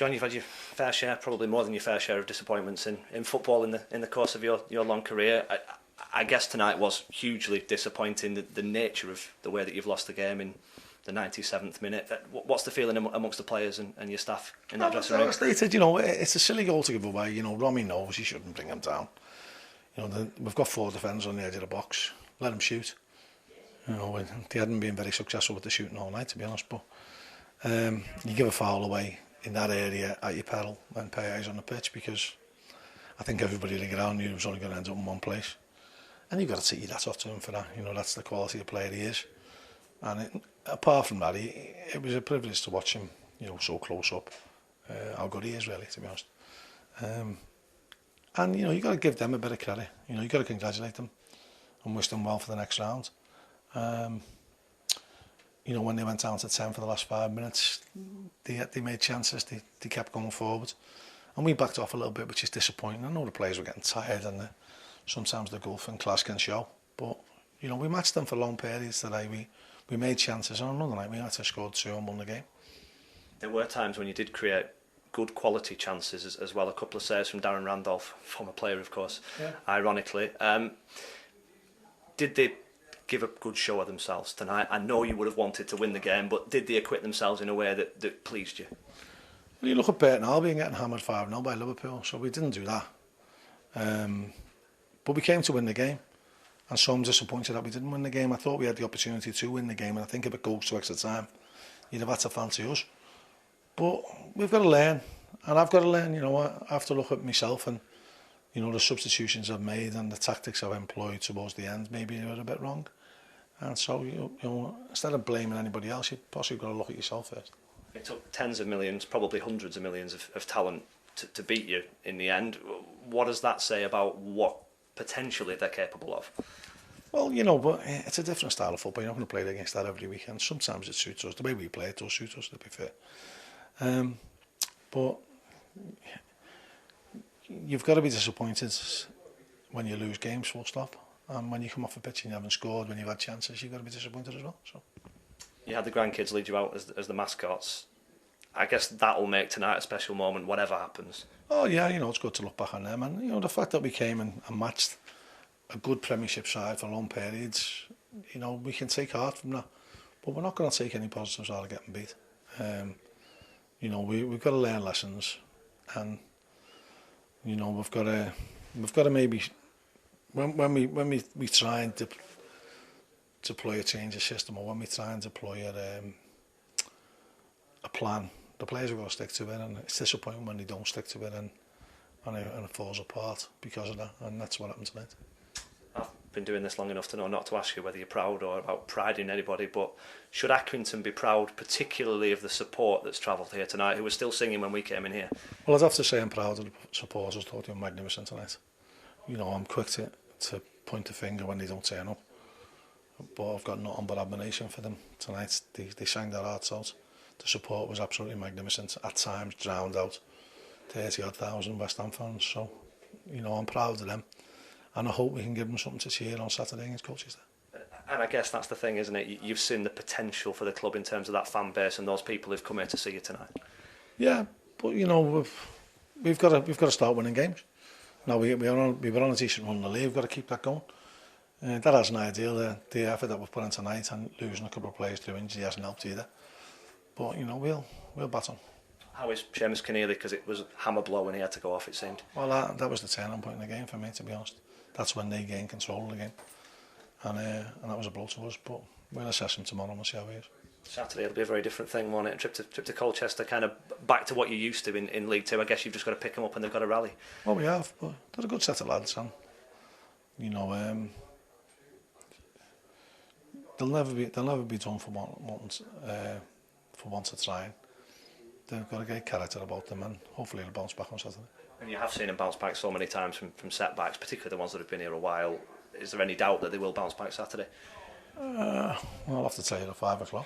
John, you've had your fair share, probably more than your fair share of disappointments in football in the course of your long career. I guess tonight was hugely disappointing, the nature of the way that you've lost the game in the 97th minute. What's the feeling amongst the players and your staff in that dressing room? Stated, it's a silly goal to give away. Romy knows he shouldn't bring him down. We've got 4 defenders on the edge of the box. Let him shoot. They hadn't been very successful with the shooting all night, to be honest. But you give a foul away in that area at your peril when Peye's on the pitch, because I think everybody in the ground knew he was only going to end up in one place. And you've got to take your hat off to him for that. That's the quality of player he is. And apart from that, it was a privilege to watch him, so close up, how good he is, really, to be honest. And, you've got to give them a bit of credit. You've got to congratulate them and wish them well for the next round. When they went down to 10 for the last 5 minutes, they made chances, they kept going forward. And we backed off a little bit, which is disappointing. I know the players were getting tired and sometimes the gulf in class can show. But, we matched them for long periods today. We made chances, and another night we had to score 2 and won the game. There were times when you did create good quality chances as well. A couple of saves from Darren Randolph, former player, of course, ironically. Did they give a good show of themselves tonight? I know you would have wanted to win the game, but did they acquit themselves in a way that pleased you? Well, you look at Burton Albion getting hammered 5-0 by Liverpool, so we didn't do that. But we came to win the game. And so I'm disappointed that we didn't win the game. I thought we had the opportunity to win the game, and I think if it goes to extra time, you'd have had to fancy us. But we've got to learn, and I've got to learn. I have to look at myself and, the substitutions I've made and the tactics I've employed towards the end. Maybe they were a bit wrong. And so, instead of blaming anybody else, you've possibly got to look at yourself first. It took tens of millions, probably hundreds of millions of talent to beat you in the end. What does that say about what potentially they're capable of? Well, but it's a different style of football. You're not going to play against that every weekend. Sometimes it suits us. The way we play it does suit us, to be fair. But you've got to be disappointed when you lose games, full stop. And when you come off the pitch and you haven't scored, when you've had chances, you've got to be disappointed as well. So you had the grandkids lead you out as the mascots. I guess that'll make tonight a special moment, whatever happens. Oh yeah, it's good to look back on them, and the fact that we came and matched a good Premiership side for long periods, we can take heart from that, but we're not going to take any positives out of getting beat. We've got to learn lessons, and we've got to maybe when we try and deploy a change of system, or when we try and deploy a plan, the players have got to stick to it, and it's disappointing when they don't stick to it and it falls apart because of that, and that's what happened tonight. I've been doing this long enough to know not to ask you whether you're proud or about pride in anybody, but should Accrington be proud particularly of the support that's travelled here tonight, who was still singing when we came in here? Well, I'd have to say I'm proud of the supporters. Thought they were magnificent tonight. I'm quick to point the finger when they don't turn up, but I've got nothing but admiration for them tonight. They sang their hearts out. The support was absolutely magnificent, at times drowned out 30,000 West Ham fans. So, I'm proud of them, and I hope we can give them something to cheer on Saturday against Colchester. And I guess that's the thing, isn't it? You've seen the potential for the club in terms of that fan base and those people who've come here to see you tonight. Yeah, but we've got to start winning games. Now we were on a decent run in the league. We've got to keep that going. That hasn't ideal. The effort that we've put in tonight and losing a couple of players through injury hasn't helped either. But we'll battle. How is Seamus Keneally? Because it was a hammer blow when he had to go off, it seemed. Well, that was the turning point in the game for me, to be honest. That's when they gained control of the game, and that was a blow to us. But we'll assess him tomorrow and we'll see how he is. Saturday will be a very different thing, won't it? Trip to Colchester, kind of back to what you're used to in League Two. I guess you've just got to pick them up and they've got to rally. Well, we have, but they're a good set of lads, and they'll never be done for once to try. They've got a great character about them, and hopefully they'll bounce back on Saturday. And you have seen them bounce back so many times from setbacks, particularly the ones that have been here a while. Is there any doubt that they will bounce back Saturday? Well, I'll have to tell you at 5 o'clock.